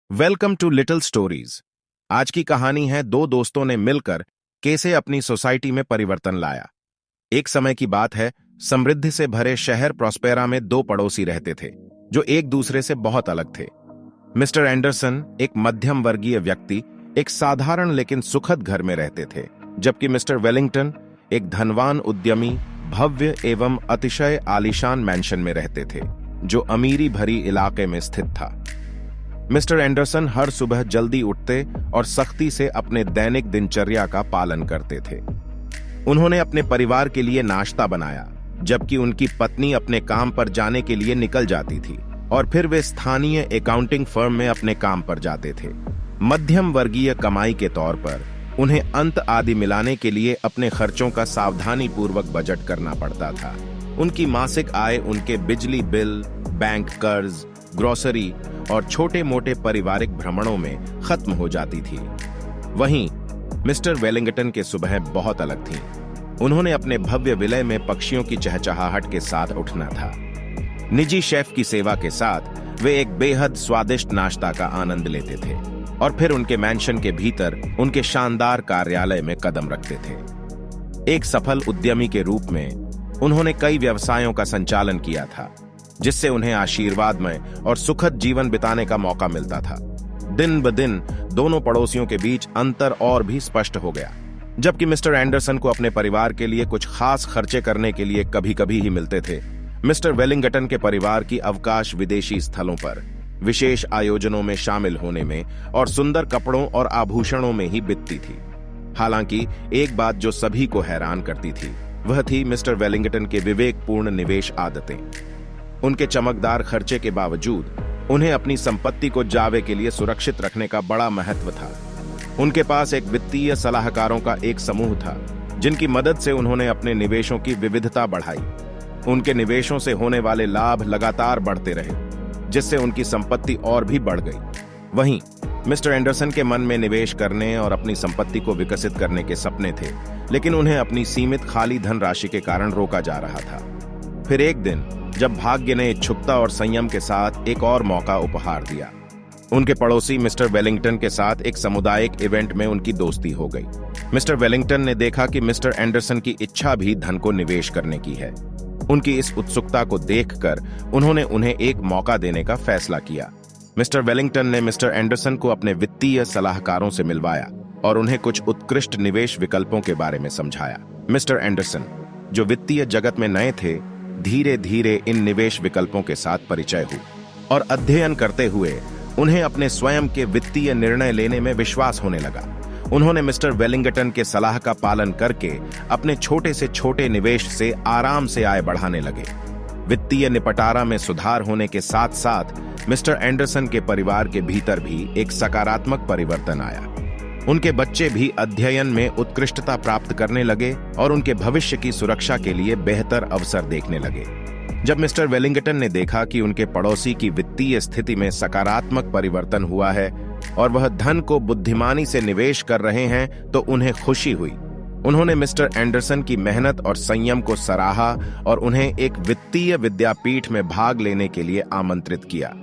Welcome to little stories. आज की कहानी है दो दोस्तों ने मिलकर कैसे अपनी सोसाइटी में परिवर्तन लाया। एक समय की बात है, समृद्धि से भरे शहर प्रॉस्पेरा में दो पड़ोसी रहते थे जो एक दूसरे से बहुत अलग थे। मिस्टर एंडरसन, एक मध्यम वर्गीय व्यक्ति, एक साधारण लेकिन सुखद घर में रहते थे, जबकि मिस्टर वेलिंगटन एक धनवान उद्यमी, भव्य एवं अतिशय आलीशान मैंशन में रहते थे जो अमीरी भरी इलाके में स्थित था। मिस्टर एंडरसन हर सुबह जल्दी उठते और सख्ती से अपने दैनिक दिनचर्या का पालन करते थे। उन्होंने अपने परिवार के लिए नाश्ता बनाया, जबकि उनकी पत्नी अपने काम पर जाने के लिए निकल जाती थी और फिर वे स्थानीय अकाउंटिंग फर्म में अपने काम पर जाते थे। मध्यम वर्गीय कमाई के तौर पर उन्हें अंत आदि मिलाने के लिए अपने खर्चों का सावधानी पूर्वक बजट करना पड़ता था। उनकी मासिक आय उनके बिजली बिल, बैंक कर्ज, ग्रोसरी और छोटे मोटे पारिवारिक भ्रमणों में खत्म हो जाती थी। वहीं मिस्टर वेलिंगटन के सुबह बहुत अलग थी। उन्होंने अपने भव्य विलय में पक्षियों की चहचहाहट के साथ उठना था। निजी शेफ की सेवा के साथ वे एक बेहद स्वादिष्ट नाश्ता का आनंद लेते थे और फिर उनके मैंशन के भीतर उनके शानदार कार्यालय में कदम रखते थे। एक सफल उद्यमी के रूप में उन्होंने कई व्यवसायों का संचालन किया था, जिससे उन्हें आशीर्वादमय और सुखद जीवन बिताने का मौका मिलता था। दिन ब दिन दोनों पड़ोसियों के बीच अंतर और भी स्पष्ट हो गया। जबकि मिस्टर एंडरसन को अपने परिवार के लिए कुछ खास खर्चे करने के लिए कभी कभी ही मिलते थे, मिस्टर वेलिंगटन के परिवार की अवकाश विदेशी स्थलों पर, विशेष आयोजनों में शामिल होने में और सुंदर कपड़ों और आभूषणों में ही बीतती थी। हालांकि एक बात जो सभी को हैरान करती थी वह थी मिस्टर वेलिंगटन के विवेकपूर्ण निवेश आदतें। उनके चमकदार खर्चे के बावजूद उन्हें अपनी संपत्ति को जावे के लिए सुरक्षित रखने का बड़ा महत्व था। उनके पास एक वित्तीय सलाहकारों का एक समूह था, जिनकी मदद से उन्होंने अपने निवेशों की विविधता बढ़ाई। उनके निवेशों से होने वाले लाभ लगातार बढ़ते रहे, जिससे उनकी संपत्ति और भी बढ़ गई। वहीं मिस्टर एंडरसन के मन में निवेश करने और अपनी संपत्ति को विकसित करने के सपने थे, लेकिन उन्हें अपनी सीमित खाली धनराशि के कारण रोका जा रहा था। फिर एक दिन जब भाग्य ने इच्छुकता और संयम के साथ एक और मौका उपहार दिया, उनके पड़ोसी मिस्टर वेलिंगटन के साथ एक सामुदायिक इवेंट में उनकी दोस्ती हो गई। मिस्टर वेलिंगटन ने देखा कि मिस्टर एंडरसन की इच्छा भी धन को निवेश करने की है। उनकी इस उत्सुकता को देखकर उन्होंने उन्हें एक मौका देने का फैसला किया। मिस्टर वेलिंगटन ने मिस्टर एंडरसन को अपने वित्तीय सलाहकारों से मिलवाया और उन्हें कुछ उत्कृष्ट निवेश विकल्पों के बारे में समझाया। मिस्टर एंडरसन, जो वित्तीय जगत में नए थे, धीरे धीरे इन निवेश विकल्पों के साथ परिचय हुए और अध्ययन करते हुए उन्हें अपने स्वयं के वित्तीय निर्णय लेने में विश्वास होने लगा। उन्होंने मिस्टर वेलिंगटन के सलाह का पालन करके अपने छोटे से छोटे निवेश से आराम से आय बढ़ाने लगे। वित्तीय निपटारा में सुधार होने के साथ साथ मिस्टर एंडरसन के परिवार के भीतर भी एक सकारात्मक परिवर्तन आया। उनके बच्चे भी अध्ययन में उत्कृष्टता प्राप्त करने लगे और उनके भविष्य की सुरक्षा के लिए बेहतर अवसर देखने लगे। जब मिस्टर वेलिंगटन ने देखा कि उनके पड़ोसी की वित्तीय स्थिति में सकारात्मक परिवर्तन हुआ है और वह धन को बुद्धिमानी से निवेश कर रहे हैं, तो उन्हें खुशी हुई। उन्होंने मिस्टर एंडरसन की मेहनत और संयम को सराहा और उन्हें एक वित्तीय विद्यापीठ में भाग लेने के लिए आमंत्रित किया।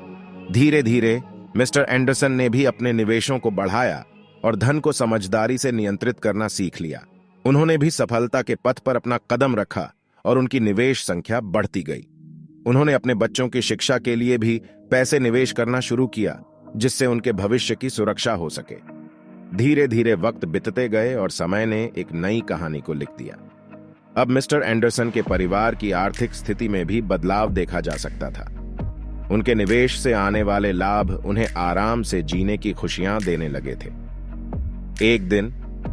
धीरे धीरे मिस्टर एंडरसन ने भी अपने निवेशों को बढ़ाया और धन को समझदारी से नियंत्रित करना सीख लिया। उन्होंने भी सफलता के पथ पर अपना कदम रखा और उनकी निवेश संख्या बढ़ती गई। उन्होंने अपने बच्चों की शिक्षा के लिए भी पैसे निवेश करना शुरू किया, जिससे उनके भविष्य की सुरक्षा हो सके। धीरे धीरे वक्त बीतते गए और समय ने एक नई कहानी को लिख दिया। अब मिस्टर एंडरसन के परिवार की आर्थिक स्थिति में भी बदलाव देखा जा सकता था। उनके निवेश से आने वाले लाभ उन्हें आराम से जीने की खुशियां देने लगे थे। एक दिन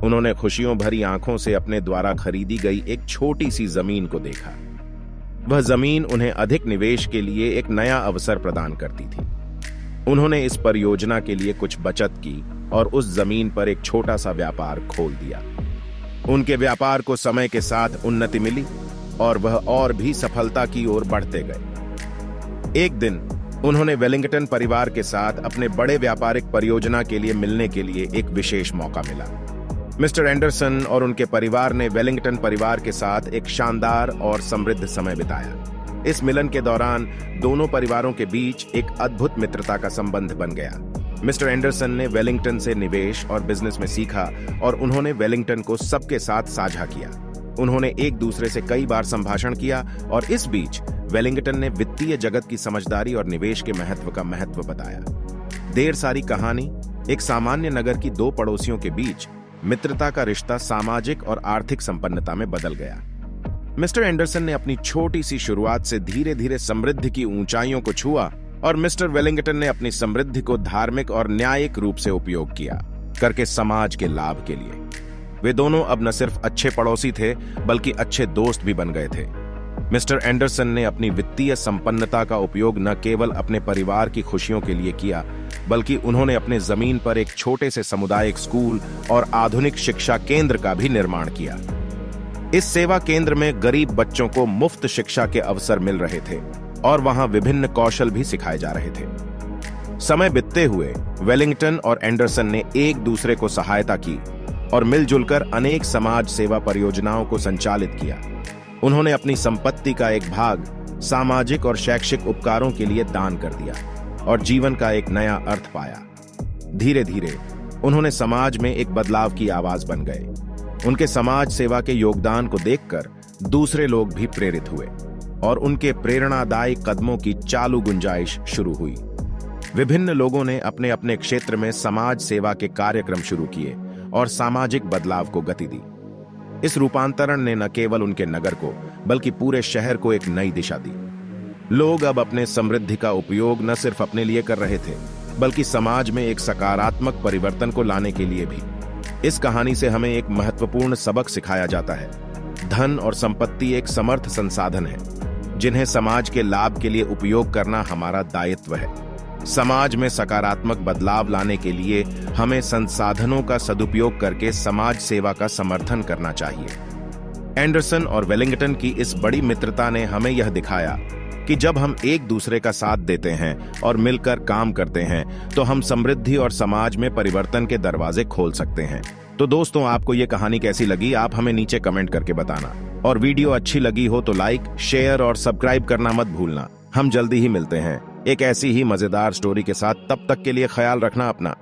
उन्होंने खुशियों भरी आंखों से अपने द्वारा खरीदी गई एक छोटी सी जमीन को देखा। वह जमीन उन्हें अधिक निवेश के लिए एक नया अवसर प्रदान करती थी। उन्होंने इस परियोजना के लिए कुछ बचत की और उस जमीन पर एक छोटा सा व्यापार खोल दिया। उनके व्यापार को समय के साथ उन्नति मिली और वह और भी सफलता की ओर बढ़ते गए। एक दिन उन्होंने वेलिंगटन परिवार के साथ अपने बड़े व्यापारिक परियोजना के लिए मिलने के लिए एक विशेष मौका मिला। मिस्टर एंडरसन और उनके परिवार ने वेलिंगटन परिवार के साथ एक शानदार और समृद्ध समय बिताया। इस मिलन के दौरान दोनों परिवारों के बीच एक अद्भुत मित्रता का संबंध बन गया। मिस्टर एंडरसन ने वेलिंगटन से निवेश और बिजनेस में सीखा और उन्होंने वेलिंगटन को सबके साथ साझा किया। उन्होंने एक दूसरे से कई बार संभाषण किया और इस बीच वेलिंगटन ने वित्तीय जगत की समझदारी और निवेश के महत्व का महत्व बताया। देर सारी कहानी, एक सामान्य नगर की दो पड़ोसियों के बीच मित्रता का रिश्ता सामाजिक और आर्थिक संपन्नता में बदल गया। मिस्टर एंडरसन ने अपनी छोटी सी शुरुआत से धीरे धीरे समृद्धि की ऊंचाइयों को छुआ और मिस्टर वेलिंगटन ने अपनी समृद्धि को धार्मिक और न्यायिक रूप से उपयोग किया करके समाज के लाभ के लिए। वे दोनों अब न सिर्फ अच्छे पड़ोसी थे बल्कि अच्छे दोस्त भी बन गए थे। मिस्टर एंडरसन ने अपनी वित्तीय संपन्नता का उपयोग न केवल अपने परिवार की खुशियों के लिए किया बल्कि उन्होंने अपने जमीन पर एक छोटे से सामुदायिक स्कूल और आधुनिक शिक्षा केंद्र का भी निर्माण किया। इस सेवा केंद्र में गरीब बच्चों को मुफ्त शिक्षा के अवसर मिल रहे थे और वहां विभिन्न कौशल भी सिखाए जा रहे थे। समय बीतते हुए वेलिंगटन और एंडरसन ने एक दूसरे को सहायता की और मिलजुल कर अनेक समाज सेवा परियोजनाओं को संचालित किया। उन्होंने अपनी संपत्ति का एक भाग सामाजिक और शैक्षिक उपकारों के लिए दान कर दिया और जीवन का एक नया अर्थ पाया। धीरे धीरे उन्होंने समाज में एक बदलाव की आवाज बन गए। उनके समाज सेवा के योगदान को देखकर दूसरे लोग भी प्रेरित हुए और उनके प्रेरणादायी कदमों की चालू गुंजाइश शुरू हुई। विभिन्न लोगों ने अपने अपने क्षेत्र में समाज सेवा के कार्यक्रम शुरू किए और सामाजिक बदलाव को गति दी। इस रूपांतरण ने न केवल उनके नगर को बल्कि पूरे शहर को एक नई दिशा दी। लोग अब अपने समृद्धि का उपयोग न सिर्फ अपने लिए कर रहे थे बल्कि समाज में एक सकारात्मक परिवर्तन को लाने के लिए भी। इस कहानी से हमें एक महत्वपूर्ण सबक सिखाया जाता है। धन और संपत्ति एक समर्थ संसाधन है जिन्हें समाज के लाभ के लिए उपयोग करना हमारा दायित्व है। समाज में सकारात्मक बदलाव लाने के लिए हमें संसाधनों का सदुपयोग करके समाज सेवा का समर्थन करना चाहिए। एंडरसन और वेलिंगटन की इस बड़ी मित्रता ने हमें यह दिखाया कि जब हम एक दूसरे का साथ देते हैं और मिलकर काम करते हैं तो हम समृद्धि और समाज में परिवर्तन के दरवाजे खोल सकते हैं। तो दोस्तों, आपको ये कहानी कैसी लगी आप हमें नीचे कमेंट करके बताना और वीडियो अच्छी लगी हो तो लाइक, शेयर और सब्सक्राइब करना मत भूलना। हम जल्दी ही मिलते हैं एक ऐसी ही मजेदार स्टोरी के साथ। तब तक के लिए ख्याल रखना अपना।